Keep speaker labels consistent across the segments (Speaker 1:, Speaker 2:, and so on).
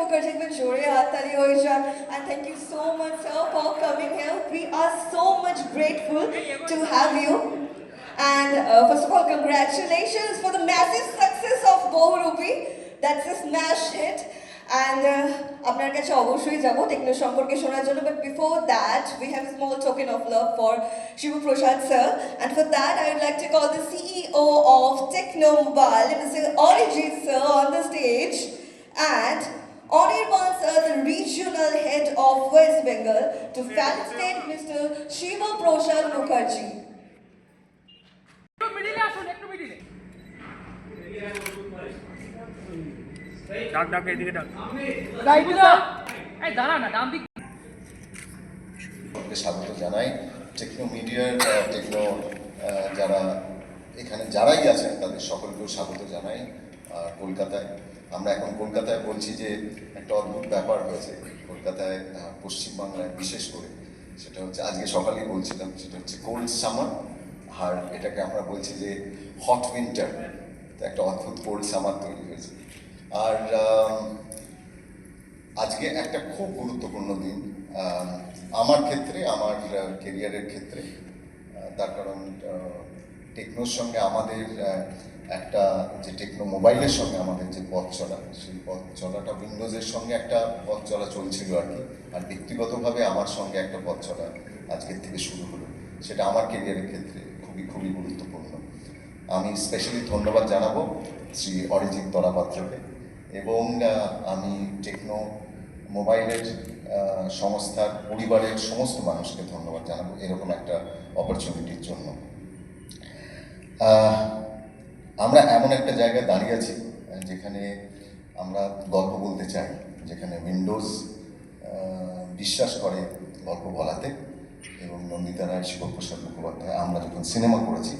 Speaker 1: Mukherjee with Jore Hatali Hoisha. And thank you so much, sir, for coming here. We are so much grateful to have you. And first of all, congratulations for the massive success of Bohurupi. That's a smash hit. And আপনার কাছে অবশ্যই যাব techno সম্পর্কে শোনার জন্য, but before that we have a small token of love for Shivu Prasad sir, and for that I would like to call the CEO of Techno Mobile, Mr. Arijit sir, on the stage, and Anirban sir, the regional head of West Bengal, to felicitate Mr. Shivu Prasad Mukherjee.
Speaker 2: ডাক ডাক এদিকে ডাক দাঁড়া না ডান দিক
Speaker 3: স্বাগত জানাই। Techno মিডিয়ার টেকনো যারা এখানে যারাই আছেন তাদের সকলকেও স্বাগত জানাই। কলকাতায় আমরা এখন কলকাতায় বলছি যে একটা অদ্ভুত ব্যাপার হয়েছে কলকাতায়, পশ্চিমবাংলায় বিশেষ করে। সেটা হচ্ছে আজকে সকালেই বলছিলাম, সেটা হচ্ছে কোল্ড সামার, আর এটাকে আমরা বলছি যে হট উইন্টার। একটা অদ্ভুত কোল্ড সামার তৈরি হয়েছে। আর আজকে একটা খুব গুরুত্বপূর্ণ দিন আমার ক্ষেত্রে, আমার কেরিয়ারের ক্ষেত্রে। তার কারণ টেকনোর সঙ্গে আমাদের একটা যে টেকনো মোবাইলের সঙ্গে আমাদের যে পথ চলা, সেই পথ চলাটা উইন্ডোজের সঙ্গে একটা পথ চলা চলছিল আর কি। আর ব্যক্তিগতভাবে আমার সঙ্গে একটা পথ চলা আজকের থেকে শুরু হলো, সেটা আমার কেরিয়ারের ক্ষেত্রে খুবই খুবই গুরুত্বপূর্ণ। আমি স্পেশালি ধন্যবাদ জানাবো শ্রী অরিজিৎ তলাপাত্রকে, এবং আমি টেকনো মোবাইলের সংস্থার পরিবারের সমস্ত মানুষকে ধন্যবাদ জানাবো এরকম একটা অপরচুনিটির জন্য। আমরা এমন একটা জায়গায় দাঁড়িয়ে আছি যেখানে আমরা গল্প বলতে চাই, যেখানে উইন্ডোজ বিশ্বাস করে গল্প বলাতে, এবং নন্দিতা রায়, শিবপ্রসাদ মুখোপাধ্যায় আমরা যখন সিনেমা করেছি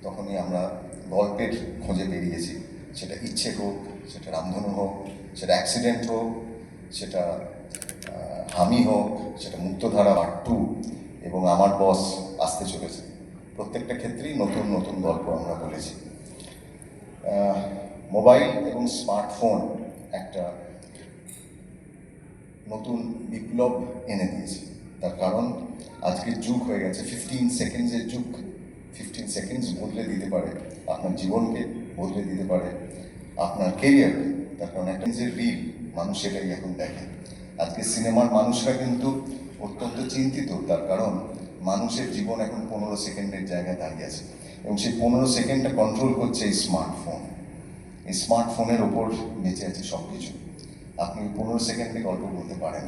Speaker 3: তখনই আমরা গল্পের খোঁজে বেরিয়েছি। সেটা ইচ্ছে হোক, সেটা রামধনু হোক, সেটা অ্যাক্সিডেন্ট হোক, সেটা হামি হোক, সেটা মুক্তধারা পার্ট 2 এবং আমার বস আসতে চলেছে। প্রত্যেকটা ক্ষেত্রেই নতুন নতুন গল্প আমরা বলেছি। মোবাইল এবং স্মার্টফোন একটা নতুন বিপ্লব এনে দিয়েছে। তার কারণ আজকের যুগ হয়ে গেছে 15 সেকেন্ডসের যুগ। 15 সেকেন্ডস বদলে দিতে পারে আপনার জীবনকে, বদলে দিতে পারে আপনার কেরিয়ারকে। তার কারণ একটা যে রিল, মানুষ সেটাই এখন দেখে। আজকে সিনেমার মানুষরা কিন্তু অত্যন্ত চিন্তিত, তার কারণ মানুষের জীবন এখন 15 সেকেন্ডের জায়গায় দাঁড়িয়ে আছে, এবং সেই 15 সেকেন্ডটা কন্ট্রোল করছে এই স্মার্টফোন। এই স্মার্টফোনের ওপর বেঁচে আছে সব কিছু। আপনি 15 সেকেন্ডে গল্প বলতে পারেন,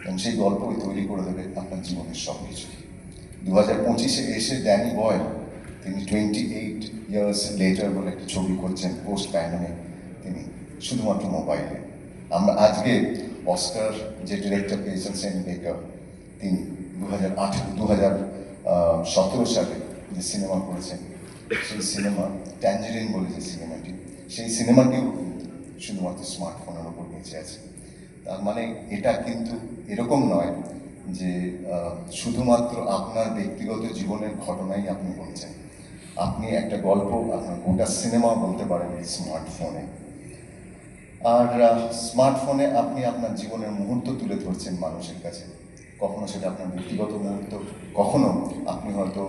Speaker 3: এবং সেই গল্পই তৈরি করে দেবে আপনার জীবনের সব কিছু। 2025-এ এসে ড্যানি বয়েল, তিনি 28 ইয়ার্স লেটার বলে একটা ছবি করছেন পোস্ট প্যান্ডেমিক, তিনি শুধুমাত্র মোবাইলে। আমরা আজকে অস্কার যে ডিরেক্টর পেয়েছেন সেন বেকার, তিনি 2017 সালে যে সিনেমা করেছেন, সেই সিনেমা ট্যাঞ্জেরিন বলে যে সিনেমাটি, সেই সিনেমাটিও শুধুমাত্র স্মার্টফোনের ওপর বেঁচে আছে। তার মানে এটা কিন্তু এরকম নয় যে শুধুমাত্র আপনার ব্যক্তিগত জীবনের ঘটনাই আপনি বলছেন। আপনি একটা গল্প, আপনার গোটা সিনেমা বলতে পারেন এই স্মার্টফোনে। আর স্মার্টফোনে আপনি আপনার জীবনের মুহূর্ত তুলে ধরছেন মানুষের কাছে। কখনো সেটা আপনার ব্যক্তিগত মুহূর্ত, কখনো আপনি হয়তো